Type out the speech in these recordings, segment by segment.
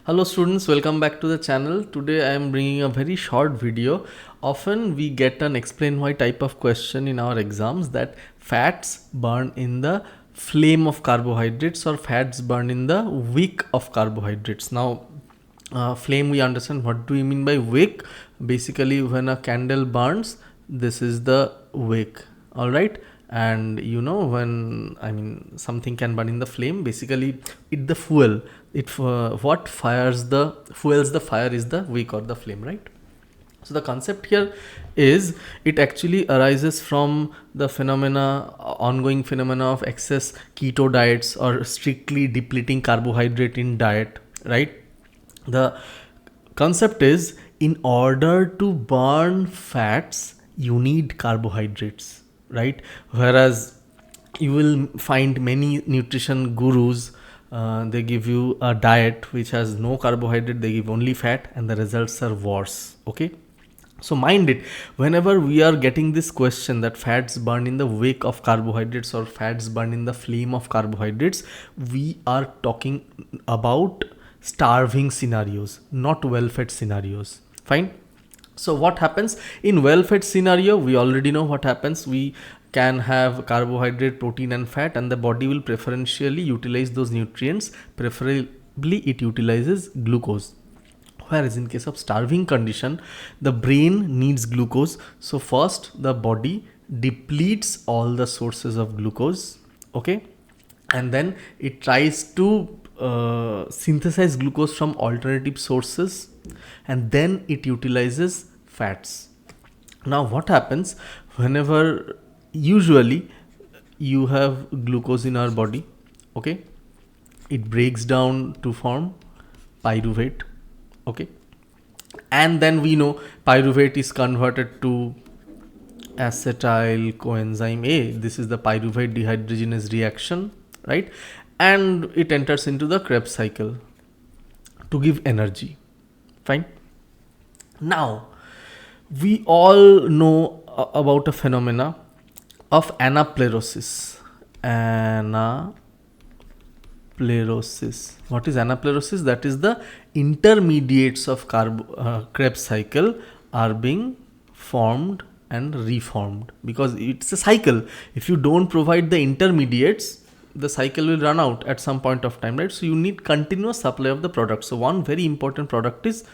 Hello students, welcome back to the channel. Today I am bringing a very short video. Often we get an explain why type of question in our exams that fats burn in the flame of carbohydrates or fats burn in the wick of carbohydrates. Now flame, we understand. What do you mean by wick? Basically when a candle burns, this is the wick. All right. And when something can burn in the flame, basically it the fuel, what fires the fuels the fire is the wick or the flame, right? So the concept here is it actually arises from the ongoing phenomena of excess keto diets or strictly depleting carbohydrate in diet, right? The concept is, in order to burn fats you need carbohydrates, right? Whereas you will find many nutrition gurus, they give you a diet which has no carbohydrate, they give only fat, and the results are worse. Okay, so mind it, whenever we are getting this question that fats burn in the wake of carbohydrates or fats burn in the flame of carbohydrates, we are talking about starving scenarios, not well-fed scenarios. Fine. So what happens in well-fed scenario? We already know what happens. We can have carbohydrate, protein and fat, and the body will preferentially utilize those nutrients. Preferably it utilizes glucose. Whereas in case of starving condition, the brain needs glucose. So first the body depletes all the sources of glucose. Okay. And then it tries to synthesize glucose from alternative sources, and then it utilizes fats. Now what happens whenever usually you have glucose in our body? Okay, it breaks down to form pyruvate. Okay, and then we know pyruvate is converted to acetyl coenzyme A. This is the pyruvate dehydrogenase reaction, right? And it enters into the Krebs cycle to give energy. Fine. Now we all know about a phenomena of anaplerosis. What is anaplerosis? That is the intermediates of Krebs cycle are being formed and reformed, because it's a cycle. If you don't provide the intermediates, the cycle will run out at some point of time, right? So you need continuous supply of the product. So one very important product is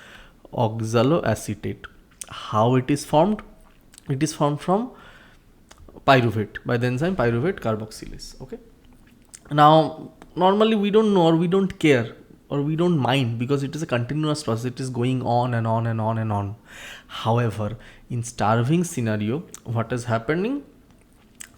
oxaloacetate. How it is formed? It is formed from pyruvate by the enzyme pyruvate carboxylase. Okay. Now normally we don't know, or we don't care, or we don't mind, because it is a continuous process. It is going on and on and on and on. However, in starving scenario, what is happening?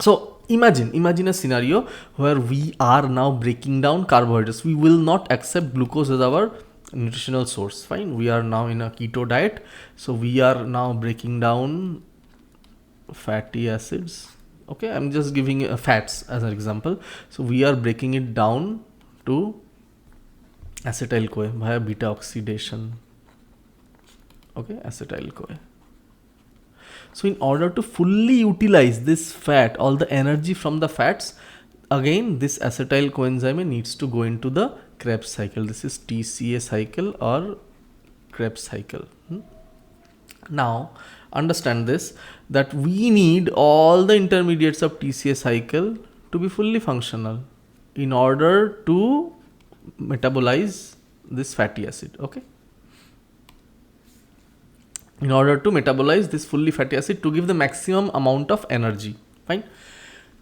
So imagine a scenario where we are now breaking down carbohydrates. We will not accept glucose as our nutritional source. Fine, we are now in a keto diet, so we are now breaking down fatty acids. Okay, I'm just giving fats as an example. So we are breaking it down to acetyl CoA via beta oxidation. Okay, acetyl CoA. So in order to fully utilize this fat, all the energy from the fats, again this acetyl coenzyme needs to go into the Krebs cycle. This is TCA cycle or Krebs cycle. Now understand this, that we need all the intermediates of TCA cycle to be fully functional in order to metabolize this fatty acid. Okay, in order to metabolize this fully fatty acid to give the maximum amount of energy. Fine.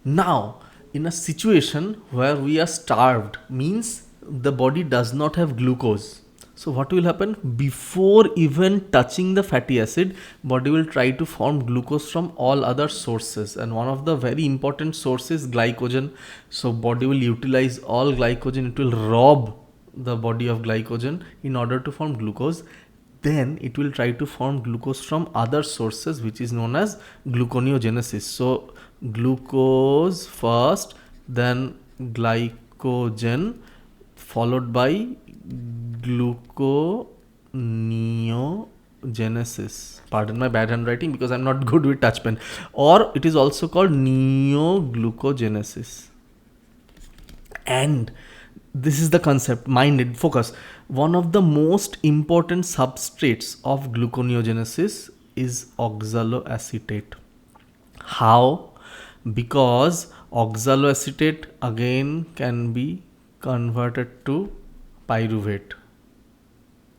Now in a situation where we are starved, means the body does not have glucose. So what will happen? Before even touching the fatty acid, body will try to form glucose from all other sources, and one of the very important sources is glycogen. So body will utilize all glycogen. It will rob the body of glycogen in order to form glucose. Then it will try to form glucose from other sources, which is known as gluconeogenesis. So glucose first, then glycogen, followed by gluconeogenesis. Pardon my bad handwriting, because I'm not good with touch pen. Or it is also called neoglucogenesis. And this is the concept, mind it, focus. One of the most important substrates of gluconeogenesis is oxaloacetate. How? Because oxaloacetate again can be converted to pyruvate.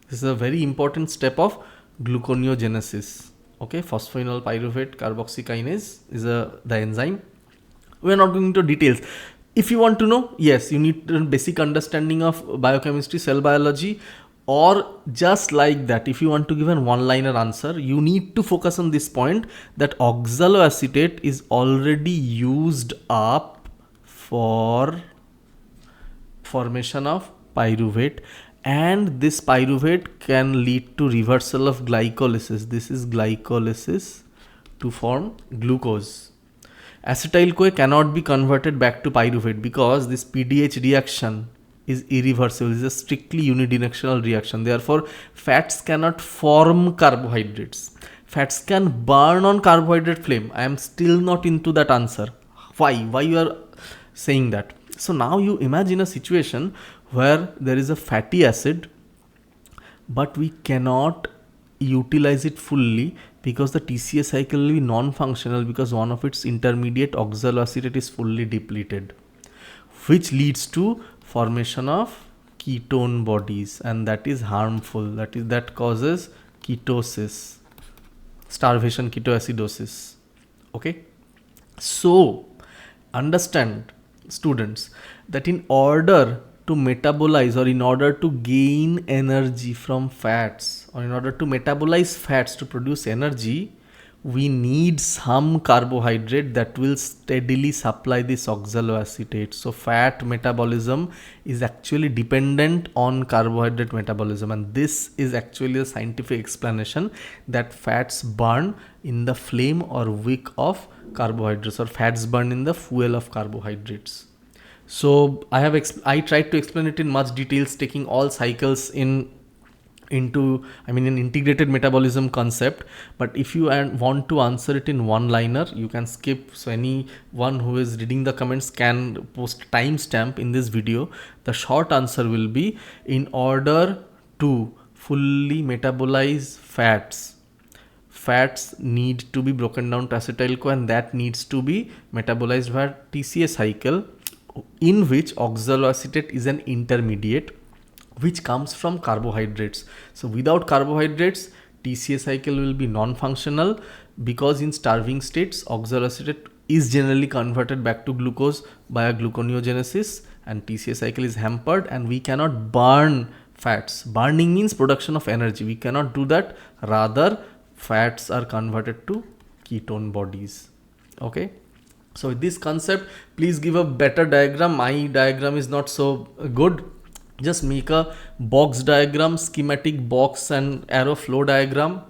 This is a very important step of gluconeogenesis. Okay, phosphoenol pyruvate carboxykinase is the enzyme. We are not going into details. If you want to know, yes, you need a basic understanding of biochemistry, cell biology, or just like that, if you want to give a one-liner answer, you need to focus on this point that oxaloacetate is already used up for formation of pyruvate, and this pyruvate can lead to reversal of glycolysis. This is glycolysis to form glucose. Acetyl CoA cannot be converted back to pyruvate because this PDH reaction is irreversible. It is a strictly unidirectional reaction. Therefore, fats cannot form carbohydrates. Fats can burn on carbohydrate flame. I am still not into that answer. Why? Why you are saying that? So now you imagine a situation where there is a fatty acid, but we cannot utilize it fully because the TCA cycle will be non-functional because one of its intermediate oxaloacetate is fully depleted, which leads to formation of ketone bodies, and that is harmful. That causes ketosis, starvation ketoacidosis. Okay, so understand, students, that in order to metabolize or in order to gain energy from fats or in order to metabolize fats to produce energy, we need some carbohydrate that will steadily supply this oxaloacetate. So fat metabolism is actually dependent on carbohydrate metabolism, and this is actually a scientific explanation that fats burn in the flame or wick of carbohydrates, or fats burn in the fuel of carbohydrates. So I tried to explain it in much details, taking all cycles into an integrated metabolism concept. But if you want to answer it in one liner, you can skip. So anyone who is reading the comments can post timestamp in this video. The short answer will be, in order to fully metabolize fats need to be broken down to acetyl CoA, and that needs to be metabolized via TCA cycle, in which oxaloacetate is an intermediate which comes from carbohydrates. So without carbohydrates, TCA cycle will be non-functional, because in starving states oxaloacetate is generally converted back to glucose by gluconeogenesis, and TCA cycle is hampered, and we cannot burn fats. Burning means production of energy. We cannot do that. Rather, fats are converted to ketone bodies. Okay. So with this concept, please give a better diagram. My diagram is not so good. Just make a box diagram, schematic box and arrow flow diagram,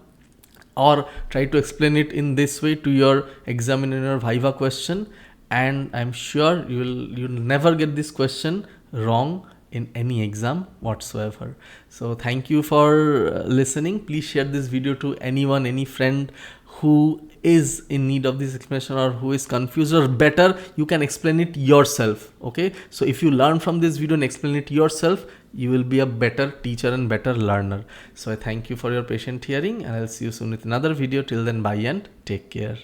or try to explain it in this way to your examiner in your Viva question, and I'm sure you'll never get this question wrong in any exam whatsoever. So thank you for listening. Please share this video to anyone, any friend who is in need of this explanation or who is confused, or better, you can explain it yourself. Okay, so if you learn from this video and explain it yourself, you will be a better teacher and better learner. So I thank you for your patient hearing, and I'll see you soon with another video. Till then, bye and take care.